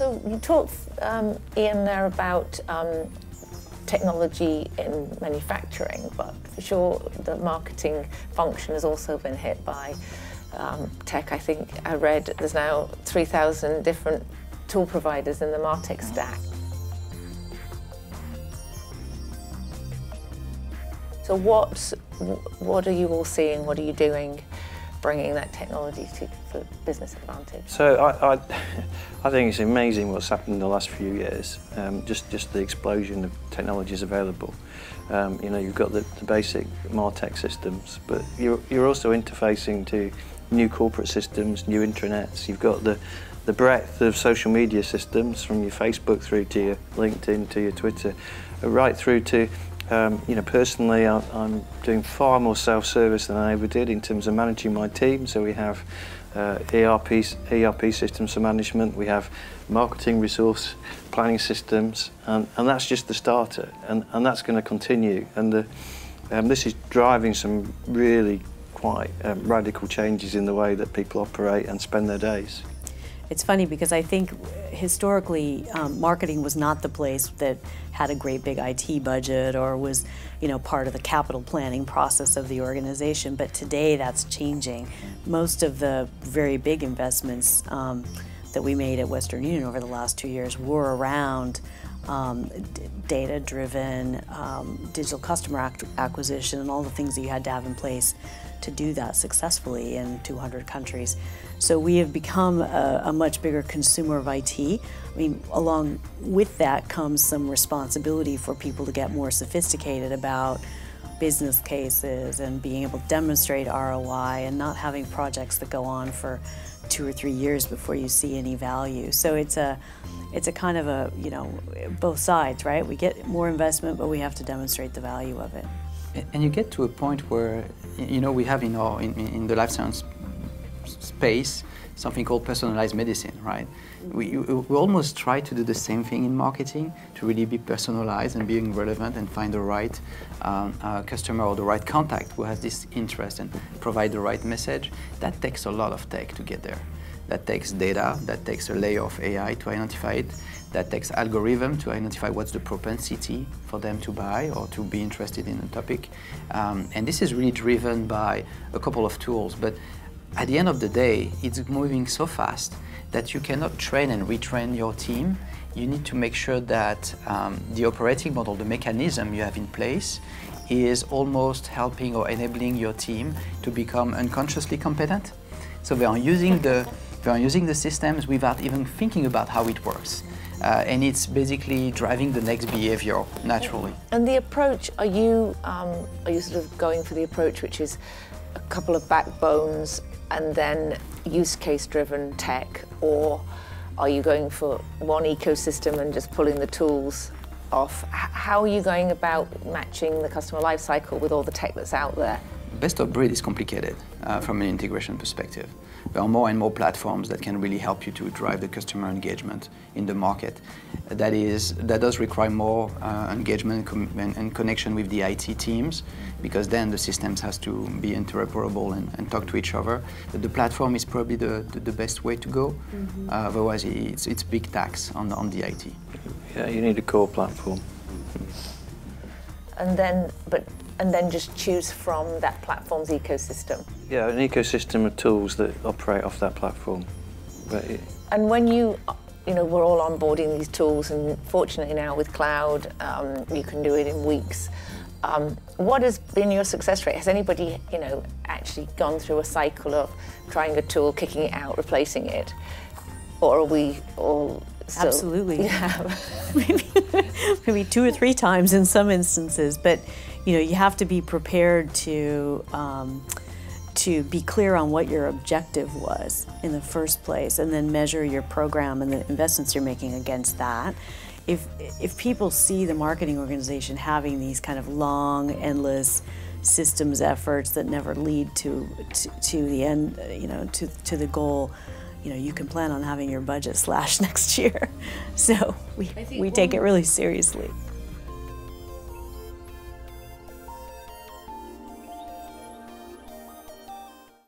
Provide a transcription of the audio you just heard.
So you talked, Ian, there about technology in manufacturing, but for sure the marketing function has also been hit by tech. I think I read there's now 3,000 different tool providers in the MarTech stack. So what are you all seeing? What are you doing, bringing that technology for business advantage? So I think it's amazing what's happened in the last few years. Just the explosion of technologies available. You know, you've got the basic MarTech systems, but you're also interfacing to new corporate systems, new intranets. You've got the breadth of social media systems, from your Facebook through to your LinkedIn to your Twitter, right through to you know, personally, I'm doing far more self-service than I ever did in terms of managing my team. So we have ERP systems for management, we have marketing resource planning systems, and that's just the starter, and that's going to continue. And this is driving some really quite radical changes in the way that people operate and spend their days. It's funny because I think historically marketing was not the place that had a great big IT budget or was, you know, part of the capital planning process of the organization, but today that's changing. Most of the very big investments that we made at Western Union over the last 2 years were around data-driven digital customer acquisition and all the things that you had to have in place to do that successfully in 200 countries. So we have become a much bigger consumer of IT. I mean, along with that comes some responsibility for people to get more sophisticated about business cases and being able to demonstrate ROI and not having projects that go on for 2 or 3 years before you see any value. So it's a kind of a, you know, both sides, right? We get more investment, but we have to demonstrate the value of it. And you get to a point where, you know, we have in the life science space something called personalized medicine, right? We almost try to do the same thing in marketing, to really be personalized and being relevant and find the right customer or the right contact who has this interest and provide the right message. That takes a lot of tech to get there. That takes data, that takes a layer of AI to identify it, that takes algorithm to identify what's the propensity for them to buy or to be interested in a topic. And this is really driven by a couple of tools, but at the end of the day, it's moving so fast that you cannot train and retrain your team. You need to make sure that the operating model, the mechanism you have in place, is almost helping or enabling your team to become unconsciously competent. So they are using the systems without even thinking about how it works. And it's basically driving the next behavior naturally. And the approach, are you sort of going for the approach which is a couple of backbones and then use case driven tech, or are you going for one ecosystem and just pulling the tools off? How are you going about matching the customer life cycle with all the tech that's out there? Best of breed is complicated from an integration perspective. There are more and more platforms that can really help you to drive the customer engagement in the market. That does require more engagement and connection with the IT teams, because then the systems has to be interoperable and talk to each other. But the platform is probably the best way to go. Otherwise, it's big tax on the IT. Yeah, you need a core platform. And then just choose from that platform's ecosystem. Yeah, an ecosystem of tools that operate off that platform. And when you know, we're all onboarding these tools, and fortunately now with cloud, you can do it in weeks. What has been your success rate? Has anybody, you know, actually gone through a cycle of trying a tool, kicking it out, replacing it? Or are we all still... Absolutely. Yeah. maybe 2 or 3 times in some instances, but you know, you have to be prepared to be clear on what your objective was in the first place, and then measure your program and the investments you're making against that. If people see the marketing organization having these kind of long, endless systems efforts that never lead to the end, you know, to the goal, you know, you can plan on having your budget slashed next year. So we take it really seriously.